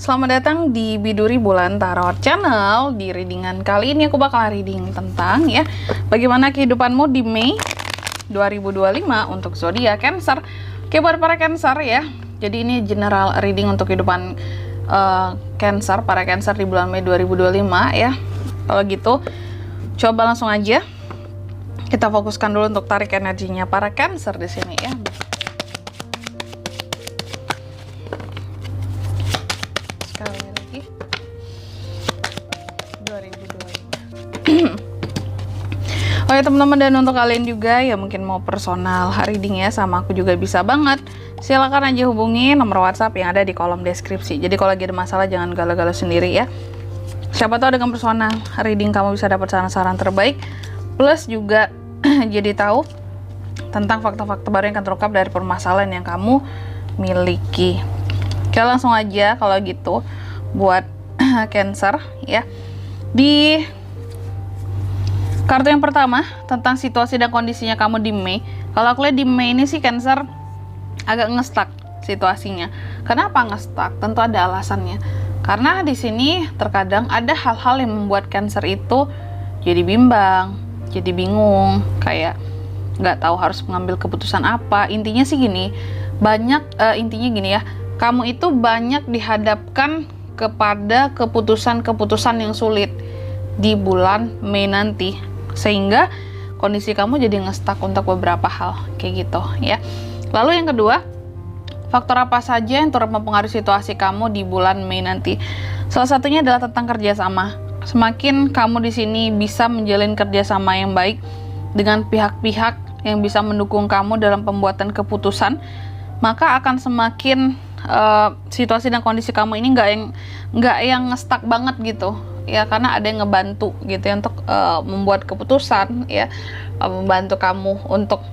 selamat datang di Biduri Bulan Tarot Channel. Di readingan kali ini aku bakal reading tentang bagaimana kehidupanmu di Mei 2025 untuk zodiak Cancer. Oke, buat para Cancer ya. Jadi ini general reading untuk kehidupan Cancer, para Cancer di bulan Mei 2025 ya. Kalau gitu, coba langsung aja kita fokuskan dulu untuk tarik energinya para Cancer di sini ya. Sekali lagi 2025. Oke teman-teman, dan untuk kalian juga yang mungkin mau personal reading ya sama aku juga bisa banget. Silakan aja hubungi nomor WhatsApp yang ada di kolom deskripsi. Jadi kalau lagi ada masalah jangan galau-galau sendiri ya. Siapa tahu dengan personal reading kamu bisa dapat saran-saran terbaik, plus juga jadi tahu tentang fakta-fakta baru yang akan terungkap dari permasalahan yang kamu miliki. Oke, langsung aja kalau gitu buat Cancer ya. Di kartu yang pertama tentang situasi dan kondisinya kamu di Mei. Kalau aku lihat di Mei ini sih Cancer agak ngestak situasinya. Kenapa ngestak? Tentu ada alasannya. Karena di sini terkadang ada hal-hal yang membuat Cancer itu jadi bimbang, jadi bingung, kayak nggak tahu harus mengambil keputusan apa. Intinya sih gini, intinya gini ya, kamu itu banyak dihadapkan kepada keputusan-keputusan yang sulit di bulan Mei nanti, sehingga kondisi kamu jadi ngestak untuk beberapa hal kayak gitu ya. Lalu yang kedua, faktor apa saja yang turut mempengaruhi situasi kamu di bulan Mei nanti? Salah satunya adalah tentang kerjasama. Semakin kamu di sini bisa menjalin kerjasama yang baik dengan pihak-pihak yang bisa mendukung kamu dalam pembuatan keputusan, maka akan semakin situasi dan kondisi kamu ini nggak yang ngestak banget gitu ya, karena ada yang ngebantu gitu ya untuk membuat keputusan ya, membantu kamu untuk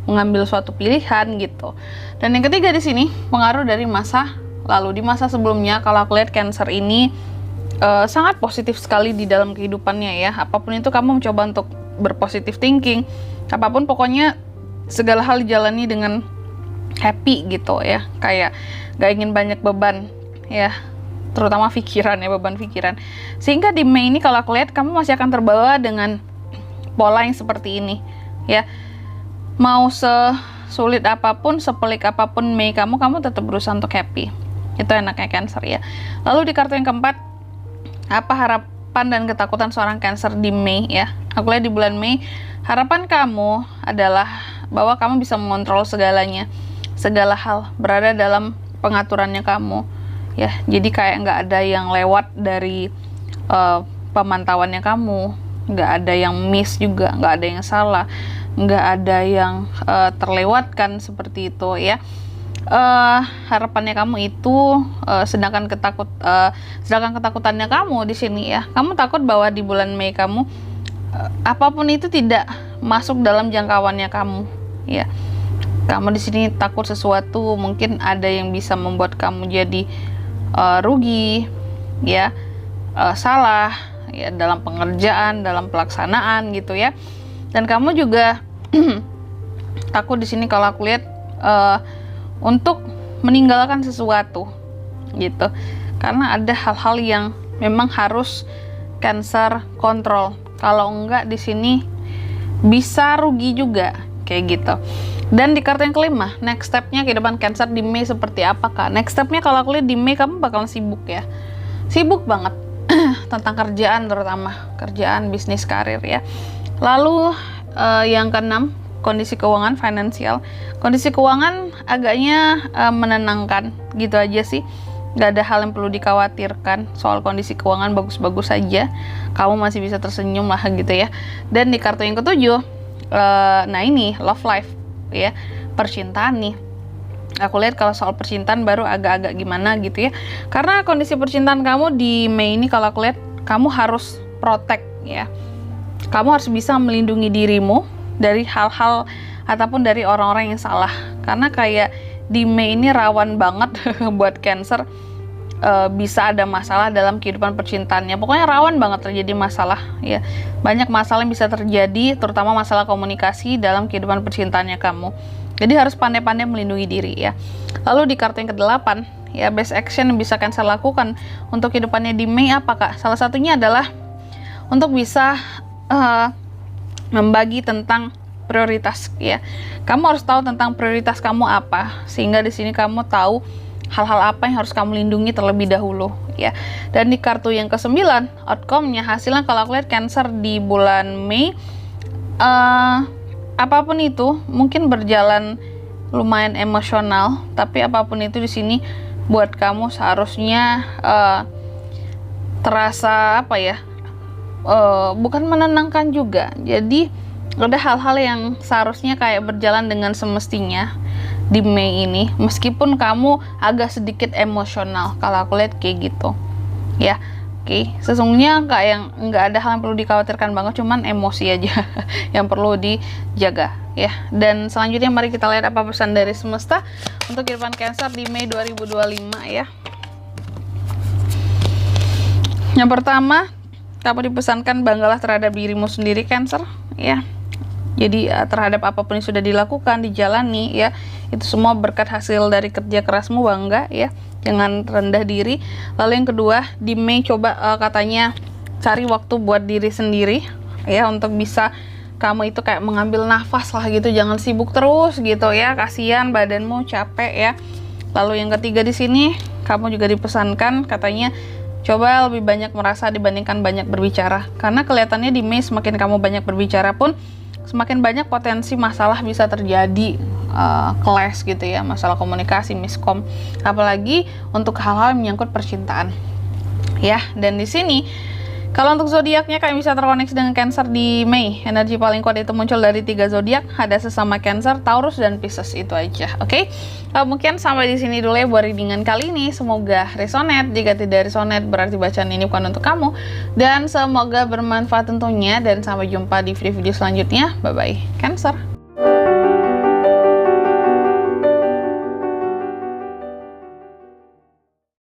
mengambil suatu pilihan gitu. Dan yang ketiga di sini pengaruh dari masa lalu. Di masa sebelumnya kalau aku lihat Cancer ini sangat positif sekali di dalam kehidupannya ya. Apapun itu kamu mencoba untuk berpositif thinking, apapun pokoknya segala hal dijalani dengan happy gitu ya, kayak gak ingin banyak beban ya, terutama pikiran ya, beban pikiran. Sehingga di Mei ini kalau aku lihat kamu masih akan terbawa dengan pola yang seperti ini ya. Mau sesulit apapun, sepelik apapun Mei kamu tetap berusaha untuk happy. Itu enaknya Cancer ya. Lalu di kartu yang keempat, apa harapan dan ketakutan seorang Cancer di Mei ya. Aku lihat di bulan Mei, harapan kamu adalah bahwa kamu bisa mengontrol segalanya, segala hal berada dalam pengaturannya kamu ya. Jadi kayak nggak ada yang lewat dari pemantauannya kamu, nggak ada yang miss juga, nggak ada yang salah, nggak ada yang terlewatkan seperti itu ya. Harapannya kamu itu sedangkan ketakutannya kamu di sini ya, kamu takut bahwa di bulan Mei kamu apapun itu tidak masuk dalam jangkauannya kamu ya. Kamu di sini takut sesuatu mungkin ada yang bisa membuat kamu jadi rugi ya, salah ya dalam pengerjaan, dalam pelaksanaan gitu ya. Dan kamu juga takut di sini kalau aku lihat untuk meninggalkan sesuatu gitu, karena ada hal-hal yang memang harus Cancer kontrol. Kalau enggak di sini bisa rugi juga kayak gitu. Dan di kartu yang kelima, next stepnya kehidupan Cancer di Mei seperti apakah? Next stepnya kalau aku lihat di Mei kamu bakalan sibuk ya, sibuk banget tentang kerjaan, terutama kerjaan, bisnis, karir ya. Lalu yang keenam, kondisi keuangan, finansial. Kondisi keuangan agaknya menenangkan gitu aja sih, nggak ada hal yang perlu dikhawatirkan soal kondisi keuangan, bagus-bagus saja, kamu masih bisa tersenyum lah gitu ya. Dan di kartu yang ketujuh, nah ini love life ya, percintaan nih. Aku lihat kalau soal percintaan baru agak-agak gimana gitu ya, karena kondisi percintaan kamu di Mei ini kalau aku lihat kamu harus protect ya, kamu harus bisa melindungi dirimu dari hal-hal ataupun dari orang-orang yang salah, karena kayak di Mei ini rawan banget buat Cancer bisa ada masalah dalam kehidupan percintaannya. Pokoknya rawan banget terjadi masalah ya, banyak masalah yang bisa terjadi, terutama masalah komunikasi dalam kehidupan percintaannya kamu. Jadi harus pandai-pandai melindungi diri ya. Lalu di kartu yang ke-8 ya, best action yang bisa Cancer lakukan untuk kehidupannya di Mei apa Kak? Salah satunya adalah untuk bisa membagi tentang prioritas ya. Kamu harus tahu tentang prioritas kamu apa, sehingga di sini kamu tahu hal-hal apa yang harus kamu lindungi terlebih dahulu ya. Dan di kartu yang ke-9 outcome-nya, hasilnya kalau aku lihat Cancer di bulan Mei apapun itu mungkin berjalan lumayan emosional, tapi apapun itu di sini buat kamu seharusnya terasa apa ya, bukan menenangkan juga. Jadi ada hal-hal yang seharusnya kayak berjalan dengan semestinya di Mei ini, meskipun kamu agak sedikit emosional kalau aku lihat kayak gitu ya. Oke, sesungguhnya nggak ada hal yang perlu dikhawatirkan banget, cuman emosi aja yang perlu dijaga ya. Dan selanjutnya mari kita lihat apa pesan dari semesta untuk kehidupan Cancer di Mei 2025 ya. Yang pertama, kamu dipesankan banggalah terhadap dirimu sendiri Cancer ya. Jadi terhadap apapun yang sudah dilakukan, dijalani ya, itu semua berkat hasil dari kerja kerasmu, bangga ya. Jangan rendah diri. Lalu yang kedua, di Mei coba katanya cari waktu buat diri sendiri ya, untuk bisa kamu itu kayak mengambil nafas lah gitu, jangan sibuk terus gitu ya, kasihan badanmu capek ya. Lalu yang ketiga di sini kamu juga dipesankan katanya coba lebih banyak merasa dibandingkan banyak berbicara, karena kelihatannya di Mei semakin kamu banyak berbicara pun semakin banyak potensi masalah bisa terjadi, clash gitu ya, masalah komunikasi, miskom, apalagi untuk hal-hal yang menyangkut percintaan ya. Dan di sini kalau untuk zodiaknya kalian bisa terkoneksi dengan Cancer di Mei. Energi paling kuat itu muncul dari 3 zodiak, ada sesama Cancer, Taurus, dan Pisces, itu aja. Oke, mungkin sampai di sini dulu ya buat readingan kali ini. Semoga resonate. Jika tidak resonate berarti bacaan ini bukan untuk kamu. Dan semoga bermanfaat tentunya. Dan sampai jumpa di video-video selanjutnya. Bye bye, Cancer.